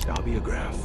Histobiograph.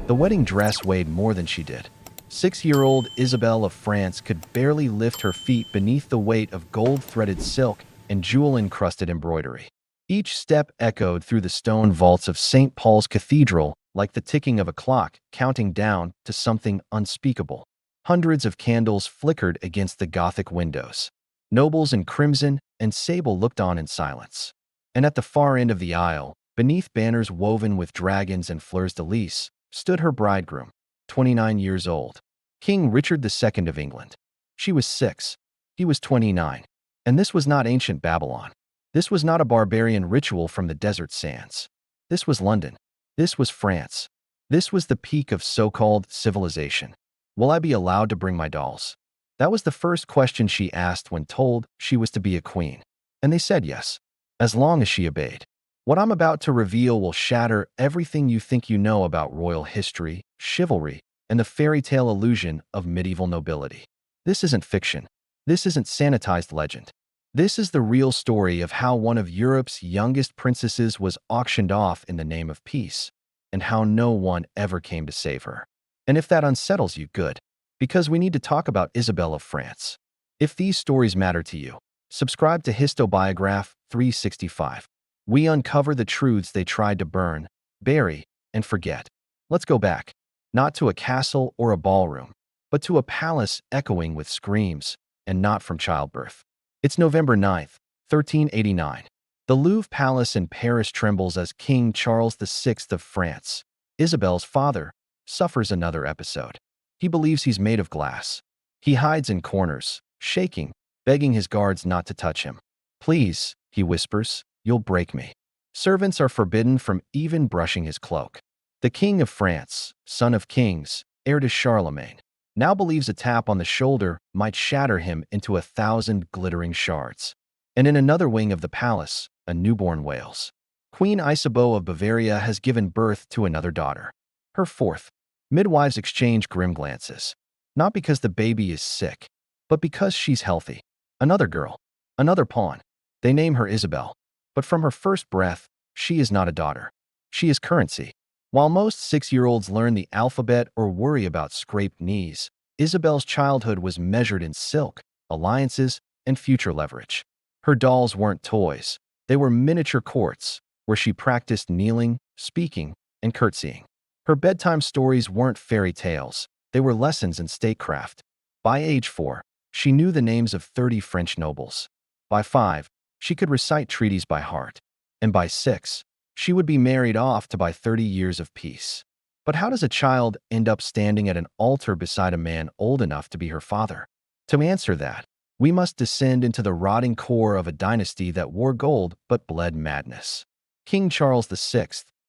The wedding dress weighed more than she did. 6-year-old Isabelle of France could barely lift her feet beneath the weight of gold-threaded silk and jewel-encrusted embroidery. Each step echoed through the stone vaults of St. Paul's Cathedral like the ticking of a clock, counting down to something unspeakable. Hundreds of candles flickered against the Gothic windows. Nobles in crimson and sable looked on in silence. And at the far end of the aisle, beneath banners woven with dragons and fleurs-de-lis, stood her bridegroom, 29 years old, King Richard II of England. She was 6. He was 29. And this was not ancient Babylon. This was not a barbarian ritual from the desert sands. This was London. This was France. This was the peak of so-called civilization. Will I be allowed to bring my dolls? That was the first question she asked when told she was to be a queen. And they said yes, as long as she obeyed. What I'm about to reveal will shatter everything you think you know about royal history, chivalry, and the fairy tale illusion of medieval nobility. This isn't fiction. This isn't sanitized legend. This is the real story of how one of Europe's youngest princesses was auctioned off in the name of peace, and how no one ever came to save her. And if that unsettles you, good, because we need to talk about Isabelle of France. If these stories matter to you, subscribe to Histobiograph 365. We uncover the truths they tried to burn, bury, and forget. Let's go back, not to a castle or a ballroom, but to a palace echoing with screams, and not from childbirth. It's November 9th, 1389. The Louvre Palace in Paris trembles as King Charles VI of France, Isabelle's father, suffers another episode. He believes he's made of glass. He hides in corners, shaking, begging his guards not to touch him. "Please," he whispers, "you'll break me." Servants are forbidden from even brushing his cloak. The King of France, son of kings, heir to Charlemagne, now believes a tap on the shoulder might shatter him into 1,000 glittering shards. And in another wing of the palace, a newborn wails. Queen Isabeau of Bavaria has given birth to another daughter, her fourth. Midwives exchange grim glances, not because the baby is sick, but because she's healthy. Another girl, another pawn. They name her Isabelle, but from her first breath, she is not a daughter. She is currency. While most 6-year-olds learn the alphabet or worry about scraped knees, Isabelle's childhood was measured in silk, alliances, and future leverage. Her dolls weren't toys. They were miniature courts, where she practiced kneeling, speaking, and curtsying. Her bedtime stories weren't fairy tales. They were lessons in statecraft. By age 4, she knew the names of 30 French nobles. By 5, she could recite treaties by heart. And by 6, she would be married off to buy 30 years of peace. But how does a child end up standing at an altar beside a man old enough to be her father? To answer that, we must descend into the rotting core of a dynasty that wore gold but bled madness. King Charles VI,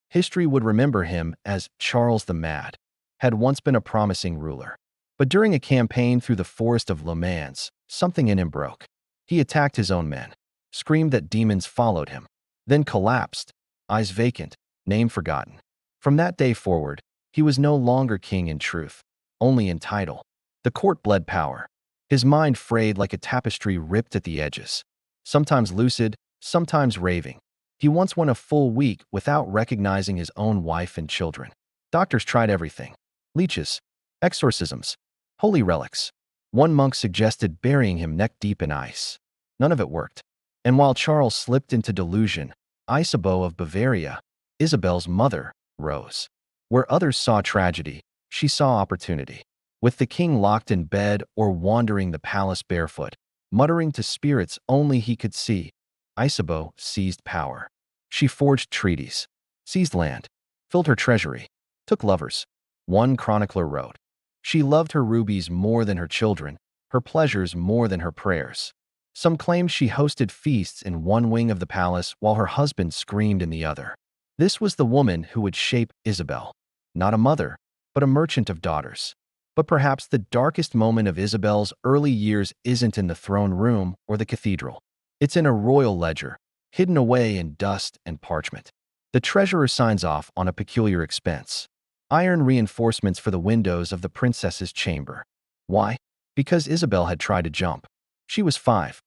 history would remember him as Charles the Mad, had once been a promising ruler. But during a campaign through the forest of Le Mans, something in him broke. He attacked his own men, screamed that demons followed him, then collapsed, eyes vacant, name forgotten. From that day forward, he was no longer king in truth, only in title. The court bled power. His mind frayed like a tapestry ripped at the edges, sometimes lucid, sometimes raving. He once went a full week without recognizing his own wife and children. Doctors tried everything: leeches, exorcisms, holy relics. One monk suggested burying him neck-deep in ice. None of it worked. And while Charles slipped into delusion, Isabeau of Bavaria, Isabelle's mother, rose. Where others saw tragedy, she saw opportunity. With the king locked in bed or wandering the palace barefoot, muttering to spirits only he could see, Isabeau seized power. She forged treaties, seized land, filled her treasury, took lovers. One chronicler wrote, "She loved her rubies more than her children, her pleasures more than her prayers." Some claim she hosted feasts in one wing of the palace while her husband screamed in the other. This was the woman who would shape Isabelle, not a mother, but a merchant of daughters. But perhaps the darkest moment of Isabelle's early years isn't in the throne room or the cathedral. It's in a royal ledger, hidden away in dust and parchment. The treasurer signs off on a peculiar expense: iron reinforcements for the windows of the princess's chamber. Why? Because Isabelle had tried to jump. She was 5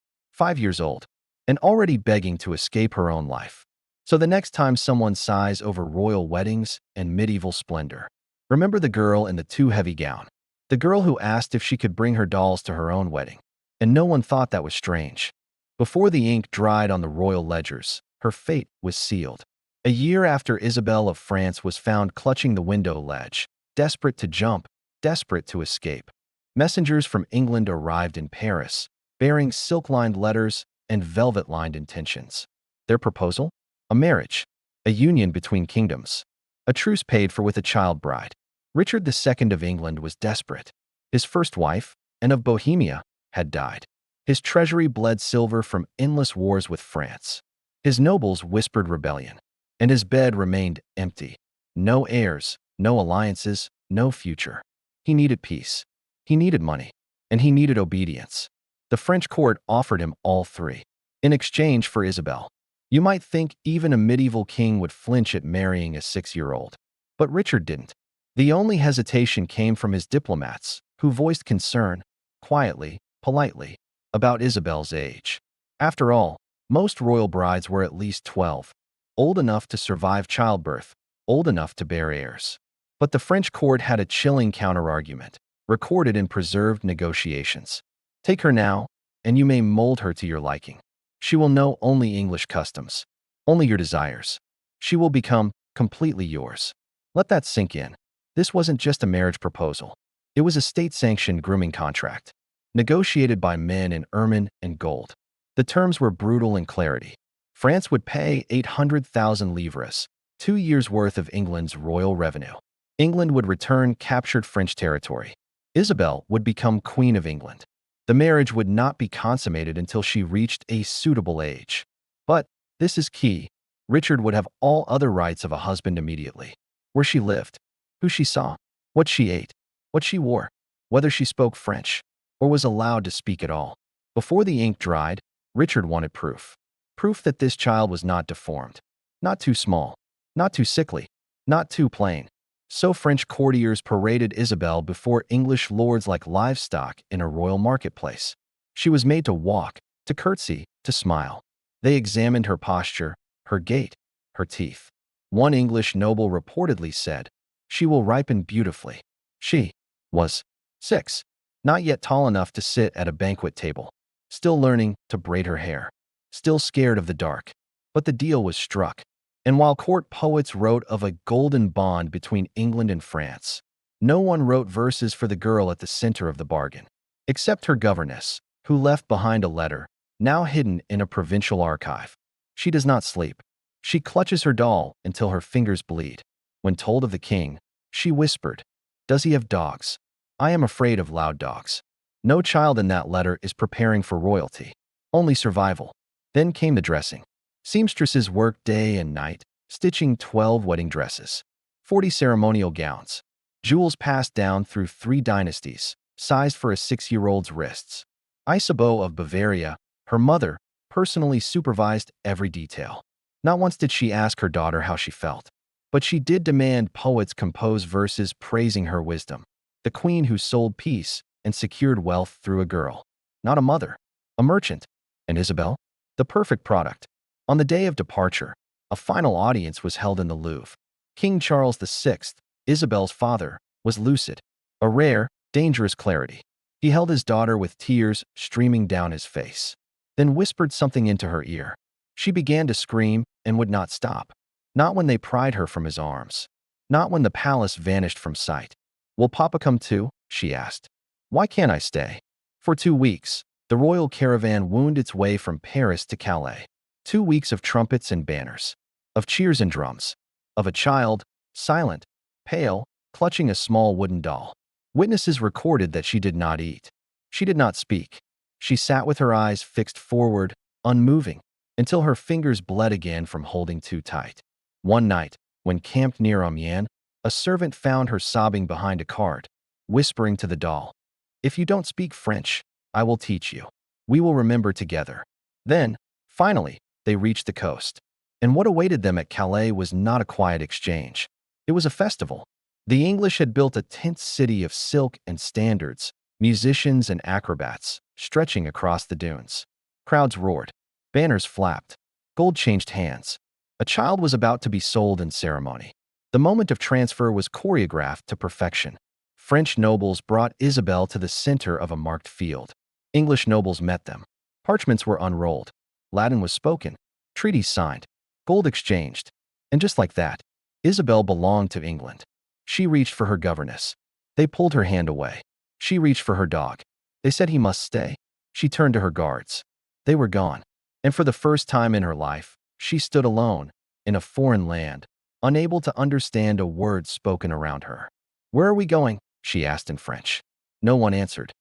years old, and already begging to escape her own life. So the next time someone sighs over royal weddings and medieval splendor, remember the girl in the too heavy gown. The girl who asked if she could bring her dolls to her own wedding. And no one thought that was strange. Before the ink dried on the royal ledgers, her fate was sealed. A year after Isabelle of France was found clutching the window ledge, desperate to jump, desperate to escape, messengers from England arrived in Paris, bearing silk-lined letters and velvet-lined intentions. Their proposal? A marriage, a union between kingdoms, a truce paid for with a child bride. Richard II of England was desperate. His first wife, Anne of Bohemia, had died. His treasury bled silver from endless wars with France. His nobles whispered rebellion, and his bed remained empty. No heirs, no alliances, no future. He needed peace. He needed money. And he needed obedience. The French court offered him all three. In exchange for Isabelle. You might think even a medieval king would flinch at marrying a 6-year-old. But Richard didn't. The only hesitation came from his diplomats, who voiced concern, quietly, politely, about Isabelle's age. After all, most royal brides were at least 12, old enough to survive childbirth, old enough to bear heirs. But the French court had a chilling counterargument, recorded in preserved negotiations. Take her now, and you may mold her to your liking. She will know only English customs, only your desires. She will become completely yours. Let that sink in. This wasn't just a marriage proposal. It was a state-sanctioned grooming contract, negotiated by men in ermine and gold. The terms were brutal in clarity. France would pay 800,000 livres, 2 years' worth of England's royal revenue. England would return captured French territory. Isabelle would become Queen of England. The marriage would not be consummated until she reached a suitable age. But, this is key, Richard would have all other rights of a husband immediately. Where she lived, who she saw, what she ate, what she wore, whether she spoke French, or was allowed to speak at all. Before the ink dried, Richard wanted proof. Proof that this child was not deformed, not too small, not too sickly, not too plain. So French courtiers paraded Isabelle before English lords like livestock in a royal marketplace. She was made to walk, to curtsy, to smile. They examined her posture, her gait, her teeth. One English noble reportedly said, "She will ripen beautifully." She was 6, not yet tall enough to sit at a banquet table, still learning to braid her hair, still scared of the dark. But the deal was struck. And while court poets wrote of a golden bond between England and France, no one wrote verses for the girl at the center of the bargain, except her governess, who left behind a letter, now hidden in a provincial archive. She does not sleep. She clutches her doll until her fingers bleed. When told of the king, she whispered, "Does he have dogs? I am afraid of loud dogs." No child in that letter is preparing for royalty, only survival. Then came the dressing. Seamstresses worked day and night, stitching 12 wedding dresses, 40 ceremonial gowns, jewels passed down through 3 dynasties, sized for a 6-year-old's wrists. Isabeau of Bavaria, her mother, personally supervised every detail. Not once did she ask her daughter how she felt, but she did demand poets compose verses praising her wisdom, the queen who sold peace and secured wealth through a girl, not a mother, a merchant. And Isabelle? The perfect product. On the day of departure, a final audience was held in the Louvre. King Charles VI, Isabelle's father, was lucid, a rare, dangerous clarity. He held his daughter with tears streaming down his face, then whispered something into her ear. She began to scream and would not stop. Not when they pried her from his arms. Not when the palace vanished from sight. "Will Papa come too?" she asked. "Why can't I stay?" For 2 weeks, the royal caravan wound its way from Paris to Calais. 2 weeks of trumpets and banners, of cheers and drums, of a child, silent, pale, clutching a small wooden doll. Witnesses recorded that she did not eat. She did not speak. She sat with her eyes fixed forward, unmoving, until her fingers bled again from holding too tight. One night, when camped near Amiens, a servant found her sobbing behind a cart, whispering to the doll, "If you don't speak French, I will teach you. We will remember together." Then, finally, they reached the coast. And what awaited them at Calais was not a quiet exchange. It was a festival. The English had built a tent city of silk and standards, musicians and acrobats, stretching across the dunes. Crowds roared. Banners flapped. Gold changed hands. A child was about to be sold in ceremony. The moment of transfer was choreographed to perfection. French nobles brought Isabelle to the center of a marked field. English nobles met them. Parchments were unrolled. Latin was spoken. Treaties signed. Gold exchanged. And just like that, Isabelle belonged to England. She reached for her governess. They pulled her hand away. She reached for her dog. They said he must stay. She turned to her guards. They were gone. And for the first time in her life, she stood alone, in a foreign land, unable to understand a word spoken around her. "Where are we going?" she asked in French. No one answered.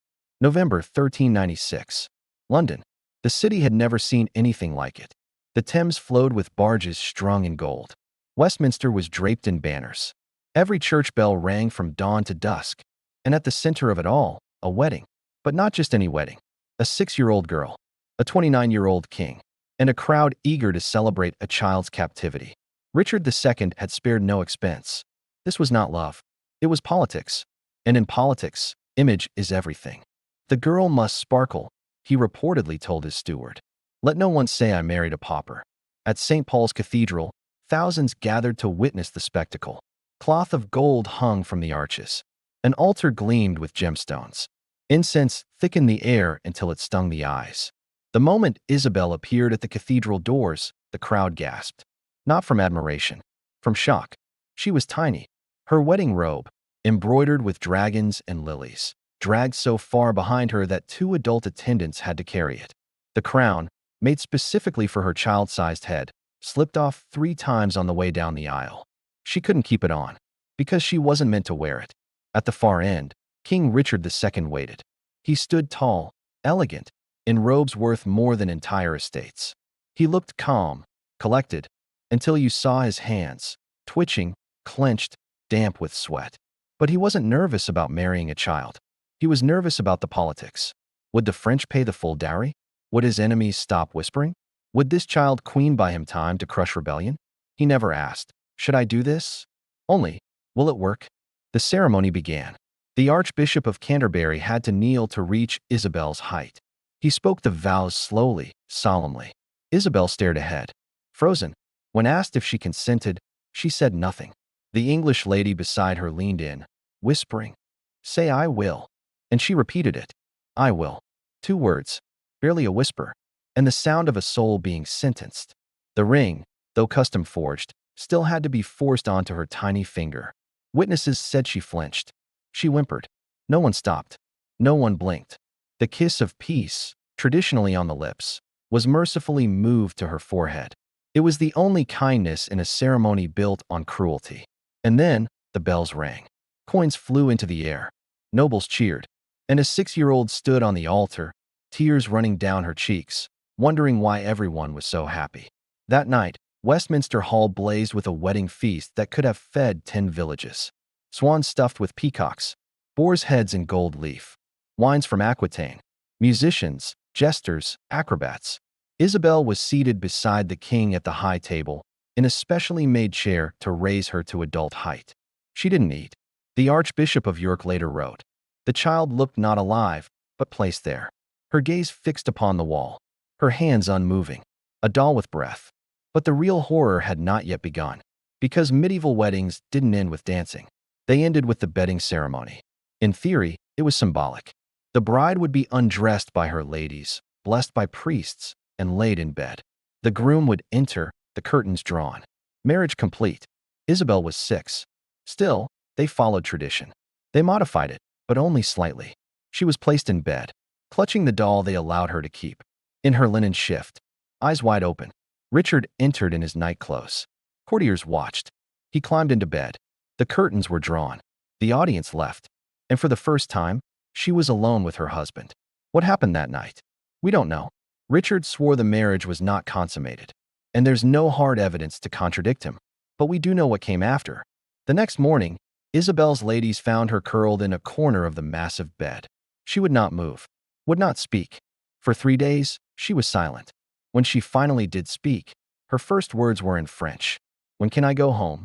November 1396. London. The city had never seen anything like it. The Thames flowed with barges strung in gold. Westminster was draped in banners. Every church bell rang from dawn to dusk. And at the center of it all, a wedding. But not just any wedding. A 6-year-old girl, a 29-year-old king, and a crowd eager to celebrate a child's captivity. Richard II had spared no expense. This was not love. It was politics. And in politics, image is everything. "The girl must sparkle," he reportedly told his steward. "Let no one say I married a pauper." At St. Paul's Cathedral, thousands gathered to witness the spectacle. Cloth of gold hung from the arches. An altar gleamed with gemstones. Incense thickened the air until it stung the eyes. The moment Isabelle appeared at the cathedral doors, the crowd gasped. Not from admiration, from shock. She was tiny. Her wedding robe, embroidered with dragons and lilies, dragged so far behind her that 2 adult attendants had to carry it. The crown, made specifically for her child-sized head, slipped off 3 times on the way down the aisle. She couldn't keep it on, because she wasn't meant to wear it. At the far end, King Richard II waited. He stood tall, elegant, in robes worth more than entire estates. He looked calm, collected, until you saw his hands, twitching, clenched, damp with sweat. But he wasn't nervous about marrying a child. He was nervous about the politics. Would the French pay the full dowry? Would his enemies stop whispering? Would this child queen buy him time to crush rebellion? He never asked, "Should I do this?" Only, "Will it work?" The ceremony began. The Archbishop of Canterbury had to kneel to reach Isabelle's height. He spoke the vows slowly, solemnly. Isabelle stared ahead, frozen. When asked if she consented, she said nothing. The English lady beside her leaned in, whispering, "Say I will." And she repeated it, "I will." 2 words, barely a whisper, and the sound of a soul being sentenced. The ring, though custom forged, still had to be forced onto her tiny finger. Witnesses said she flinched. She whimpered. No one stopped. No one blinked. The kiss of peace, traditionally on the lips, was mercifully moved to her forehead. It was the only kindness in a ceremony built on cruelty. And then, the bells rang. Coins flew into the air. Nobles cheered. And a 6-year-old stood on the altar, tears running down her cheeks, wondering why everyone was so happy. That night, Westminster Hall blazed with a wedding feast that could have fed 10 villages. Swans stuffed with peacocks, boars' heads in gold leaf, wines from Aquitaine, musicians, jesters, acrobats. Isabelle was seated beside the king at the high table, in a specially made chair to raise her to adult height. She didn't eat. The Archbishop of York later wrote, "The child looked not alive, but placed there, her gaze fixed upon the wall, her hands unmoving, a doll with breath." But the real horror had not yet begun, because medieval weddings didn't end with dancing. They ended with the bedding ceremony. In theory, it was symbolic. The bride would be undressed by her ladies, blessed by priests, and laid in bed. The groom would enter, the curtains drawn. Marriage complete. Isabelle was 6. Still, they followed tradition. They modified it, but only slightly. She was placed in bed, clutching the doll they allowed her to keep. In her linen shift, eyes wide open, Richard entered in his nightclothes. Courtiers watched. He climbed into bed. The curtains were drawn. The audience left. And for the first time, she was alone with her husband. What happened that night? We don't know. Richard swore the marriage was not consummated, and there's no hard evidence to contradict him. But we do know what came after. The next morning, Isabelle's ladies found her curled in a corner of the massive bed. She would not move, would not speak. For 3 days, she was silent. When she finally did speak, her first words were in French. "When can I go home?"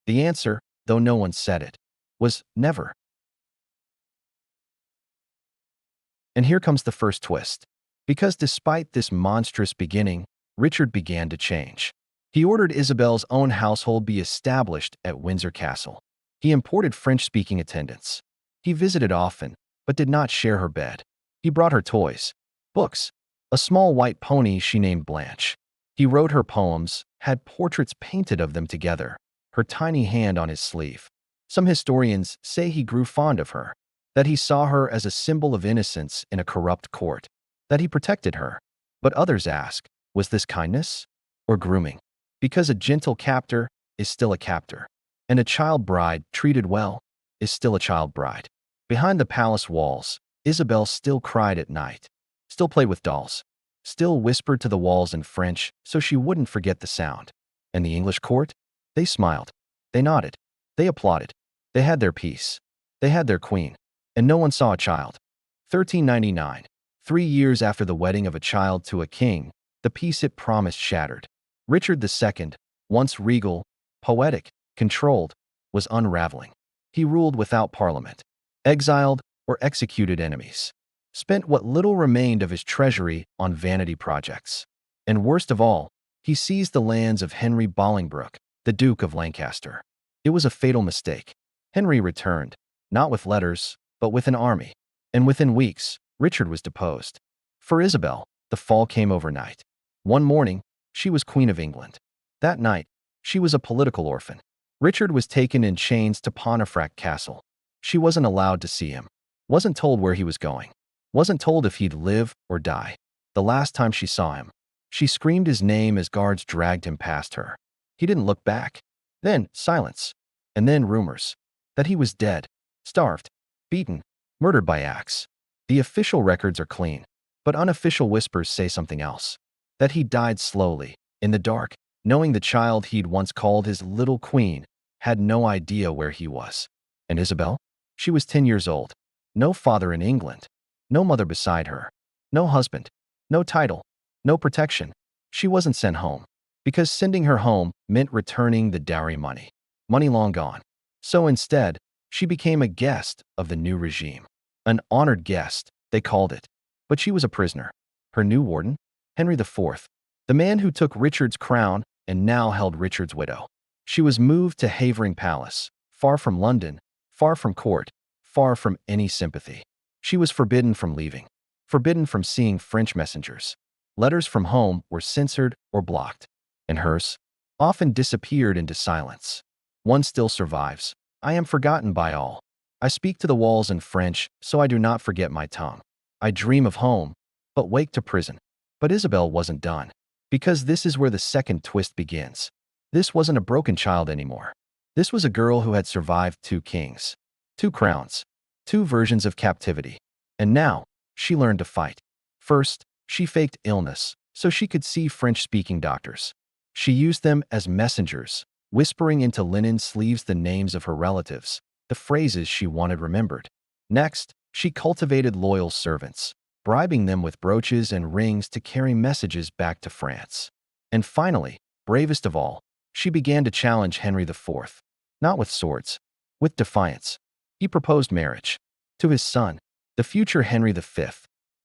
The answer, though no one said it, was never. And here comes the first twist. Because despite this monstrous beginning, Richard began to change. He ordered Isabel's own household be established at Windsor Castle. He imported French-speaking attendants. He visited often, but did not share her bed. He brought her toys, books, a small white pony she named Blanche. He wrote her poems, had portraits painted of them together, her tiny hand on his sleeve. Some historians say he grew fond of her, that he saw her as a symbol of innocence in a corrupt court, that he protected her. But others ask, was this kindness or grooming? Because a gentle captor is still a captor, and a child bride treated well is still a child bride. Behind the palace walls, Isabelle still cried at night, still played with dolls, still whispered to the walls in French so she wouldn't forget the sound. And the English court? They smiled. They nodded. They applauded. They had their peace. They had their queen. And no one saw a child. 1399. 3 years after the wedding of a child to a king, the peace it promised shattered. Richard II, once regal, poetic, controlled, was unraveling. He ruled without parliament, exiled or executed enemies, spent what little remained of his treasury on vanity projects. And worst of all, he seized the lands of Henry Bolingbroke, the Duke of Lancaster. It was a fatal mistake. Henry returned, not with letters, but with an army. And within weeks, Richard was deposed. For Isabelle, the fall came overnight. One morning, she was Queen of England. That night, she was a political orphan. Richard was taken in chains to Pontefract Castle. She wasn't allowed to see him, wasn't told where he was going, wasn't told if he'd live or die. The last time she saw him, she screamed his name as guards dragged him past her. He didn't look back. Then silence, and then rumors that he was dead, starved, beaten, murdered by axe. The official records are clean, but unofficial whispers say something else. That he died slowly, in the dark, knowing the child he'd once called his little queen had no idea where he was. And Isabelle? She was 10 years old. No father in England. No mother beside her. No husband. No title. No protection. She wasn't sent home, because sending her home meant returning the dowry money. Money long gone. So instead, she became a guest of the new regime. An honored guest, they called it. But she was a prisoner. Her new warden? Henry IV, the man who took Richard's crown and now held Richard's widow. She was moved to Havering Palace, far from London, far from court, far from any sympathy. She was forbidden from leaving, forbidden from seeing French messengers. Letters from home were censored or blocked, and hers often disappeared into silence. One still survives. I am forgotten by all. I speak to the walls in French, so I do not forget my tongue. I dream of home, but wake to prison. But Isabelle wasn't done, because this is where the second twist begins. This wasn't a broken child anymore. This was a girl who had survived 2 kings, 2 crowns, 2 versions of captivity. And now, she learned to fight. First, she faked illness so she could see French-speaking doctors. She used them as messengers, whispering into linen sleeves the names of her relatives, the phrases she wanted remembered. Next, she cultivated loyal servants, bribing them with brooches and rings to carry messages back to France. And finally, bravest of all, she began to challenge Henry IV, not with swords, with defiance. He proposed marriage to his son, the future Henry V.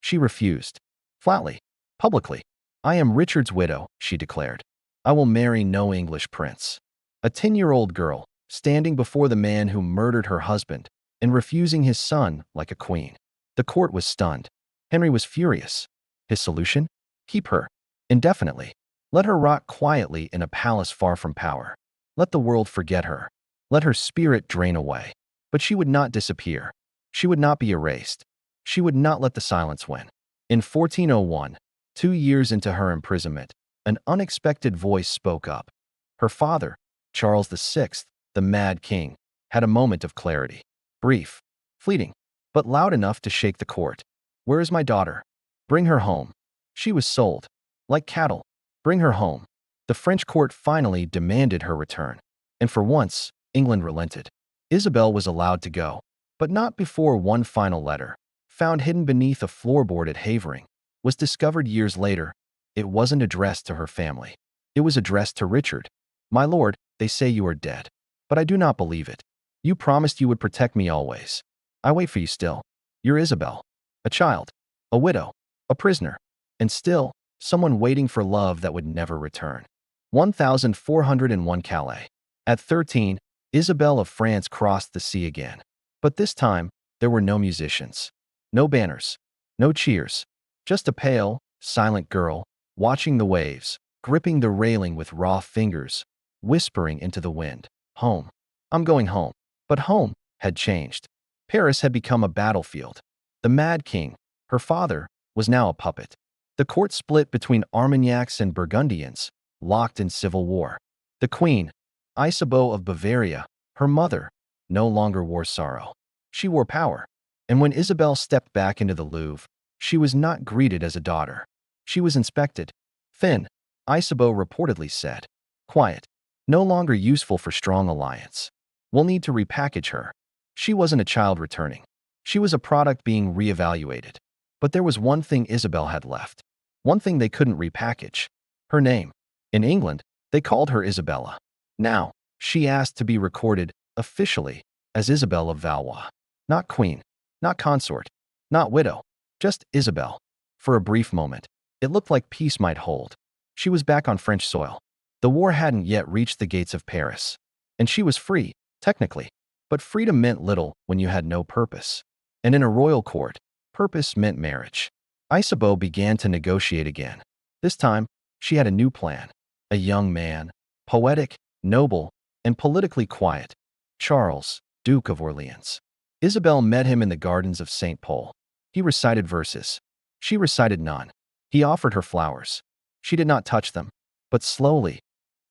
She refused, flatly, publicly. I am Richard's widow, she declared. I will marry no English prince. A 10-year-old girl, standing before the man who murdered her husband and refusing his son like a queen. The court was stunned. Henry was furious. His solution? Keep her. Indefinitely. Let her rot quietly in a palace far from power. Let the world forget her. Let her spirit drain away. But she would not disappear. She would not be erased. She would not let the silence win. In 1401, 2 years into her imprisonment, an unexpected voice spoke up. Her father, Charles VI, the Mad King, had a moment of clarity. Brief, fleeting, but loud enough to shake the court. Where is my daughter? Bring her home. She was sold. Like cattle. Bring her home. The French court finally demanded her return. And for once, England relented. Isabelle was allowed to go, but not before one final letter, found hidden beneath a floorboard at Havering, was discovered years later. It wasn't addressed to her family. It was addressed to Richard. My lord, they say you are dead, but I do not believe it. You promised you would protect me always. I wait for you still. You're Isabelle. A child, a widow, a prisoner, and still, someone waiting for love that would never return. 1401 Calais. At 13, Isabelle of France crossed the sea again. But this time, there were no musicians, no banners, no cheers, just a pale, silent girl, watching the waves, gripping the railing with raw fingers, whispering into the wind, "Home. I'm going home." But home had changed. Paris had become a battlefield. The Mad King, her father, was now a puppet. The court split between Armagnacs and Burgundians, locked in civil war. The queen, Isabeau of Bavaria, her mother, no longer wore sorrow. She wore power. And when Isabelle stepped back into the Louvre, she was not greeted as a daughter. She was inspected. Thin, Isabeau reportedly said. Quiet. No longer useful for strong alliance. We'll need to repackage her. She wasn't a child returning. She was a product being reevaluated. But there was one thing Isabelle had left. One thing they couldn't repackage. Her name. In England, they called her Isabella. Now, she asked to be recorded, officially, as Isabelle of Valois. Not queen, not consort, not widow, just Isabelle. For a brief moment, it looked like peace might hold. She was back on French soil. The war hadn't yet reached the gates of Paris. And she was free, technically. But freedom meant little when you had no purpose. And in a royal court, purpose meant marriage. Isabeau began to negotiate again. This time, she had a new plan. A young man, poetic, noble, and politically quiet. Charles, Duke of Orleans. Isabelle met him in the gardens of St. Paul. He recited verses. She recited none. He offered her flowers. She did not touch them. But slowly,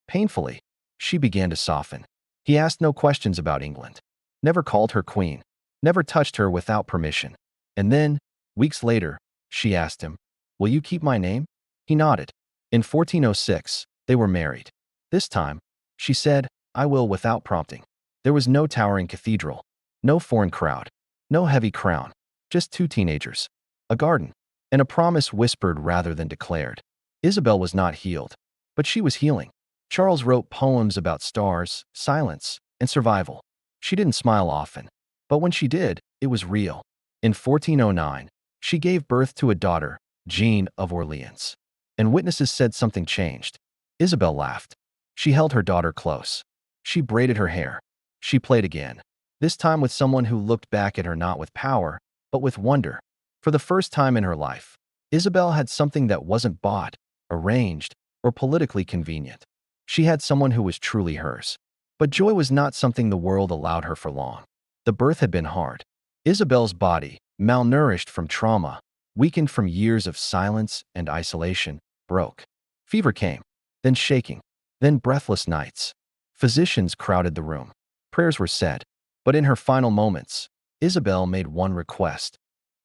painfully, she began to soften. He asked no questions about England. Never called her queen. Never touched her without permission. And then, weeks later, she asked him, "Will you keep my name?" He nodded. In 1406, they were married. This time, she said, "I will," without prompting. There was no towering cathedral, no foreign crowd, no heavy crown, just two teenagers, a garden, and a promise whispered rather than declared. Isabelle was not healed, but she was healing. Charles wrote poems about stars, silence, and survival. She didn't smile often, but when she did, it was real. In 1409, she gave birth to a daughter, Jean of Orleans. And witnesses said something changed. Isabelle laughed. She held her daughter close. She braided her hair. She played again, this time with someone who looked back at her not with power, but with wonder. For the first time in her life, Isabelle had something that wasn't bought, arranged, or politically convenient. She had someone who was truly hers. But joy was not something the world allowed her for long. The birth had been hard. Isabelle's body, malnourished from trauma, weakened from years of silence and isolation, broke. Fever came, then shaking, then breathless nights. Physicians crowded the room. Prayers were said. But in her final moments, Isabelle made one request.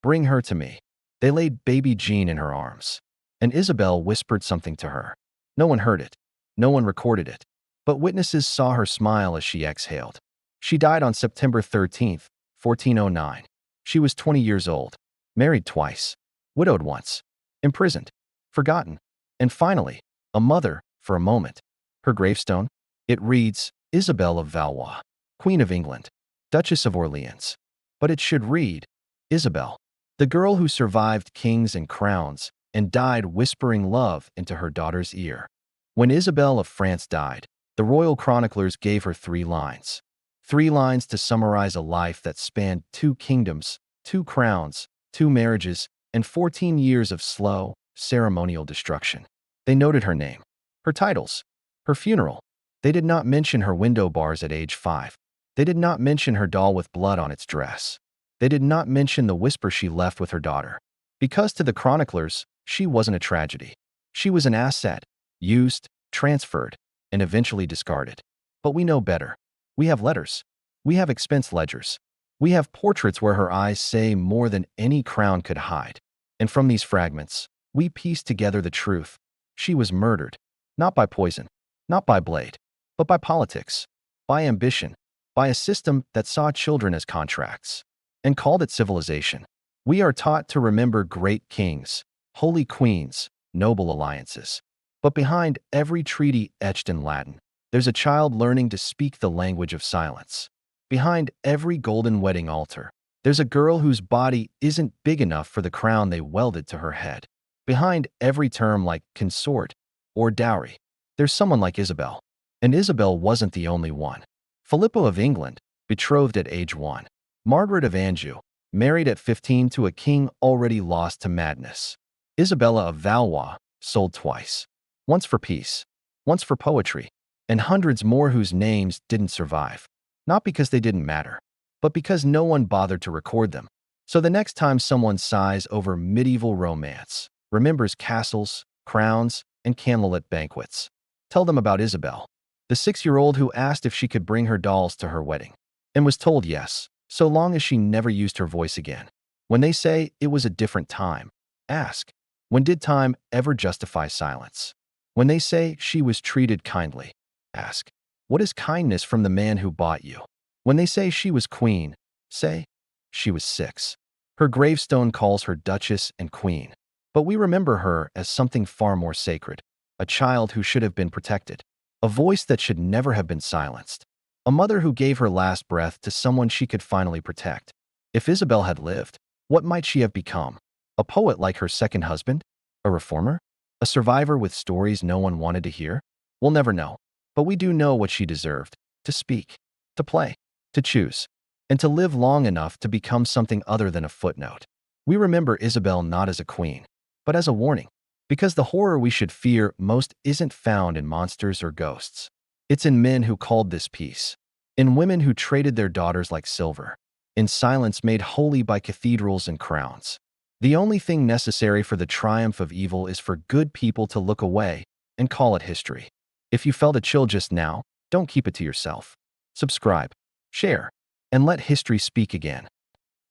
"Bring her to me." They laid baby Jean in her arms. And Isabelle whispered something to her. No one heard it. No one recorded it. But witnesses saw her smile as she exhaled. She died on September 13th, 1409. She was 20 years old, married twice, widowed once, imprisoned, forgotten, and finally, a mother for a moment. Her gravestone? It reads, Isabelle of Valois, Queen of England, Duchess of Orleans. But it should read, Isabelle, the girl who survived kings and crowns and died whispering love into her daughter's ear. When Isabelle of France died, the royal chroniclers gave her 3 lines. 3 lines to summarize a life that spanned 2 kingdoms, 2 crowns, 2 marriages, and 14 years of slow, ceremonial destruction. They noted her name, her titles, her funeral. They did not mention her window bars at age 5. They did not mention her doll with blood on its dress. They did not mention the whisper she left with her daughter. Because to the chroniclers, she wasn't a tragedy. She was an asset, used, transferred, and eventually discarded. But we know better. We have letters. We have expense ledgers. We have portraits where her eyes say more than any crown could hide. And from these fragments, we piece together the truth. She was murdered, not by poison, not by blade, but by politics, by ambition, by a system that saw children as contracts and called it civilization. We are taught to remember great kings, holy queens, noble alliances. But behind every treaty etched in Latin, there's a child learning to speak the language of silence. Behind every golden wedding altar, there's a girl whose body isn't big enough for the crown they welded to her head. Behind every term like consort or dowry, There's someone like Isabel. And Isabel wasn't the only one. Filippo of England, betrothed at age 1. Margaret of Anjou, married at 15 to a king already lost to madness. Isabella of Valois, sold twice. Once for peace, once for poetry, and hundreds more whose names didn't survive. Not because they didn't matter, but because no one bothered to record them. So the next time someone sighs over medieval romance, remembers castles, crowns, and candlelit banquets, tell them about Isabel, the 6-year-old who asked if she could bring her dolls to her wedding, and was told yes, so long as she never used her voice again. When they say it was a different time, ask, when did time ever justify silence? When they say she was treated kindly, ask, what is kindness from the man who bought you? When they say she was queen, say, she was 6. Her gravestone calls her duchess and queen. But we remember her as something far more sacred, a child who should have been protected, a voice that should never have been silenced, a mother who gave her last breath to someone she could finally protect. If Isabel had lived, what might she have become? A poet like her second husband? A reformer? A survivor with stories no one wanted to hear? We'll never know. But we do know what she deserved: to speak, to play, to choose, and to live long enough to become something other than a footnote. We remember Isabel not as a queen, but as a warning, because the horror we should fear most isn't found in monsters or ghosts. It's in men who called this peace, in women who traded their daughters like silver, in silence made holy by cathedrals and crowns. The only thing necessary for the triumph of evil is for good people to look away and call it history. If you felt a chill just now, don't keep it to yourself. Subscribe, share, and let history speak again.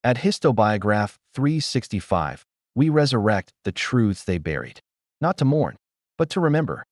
At Histobiograph 365, we resurrect the truths they buried, not to mourn, but to remember.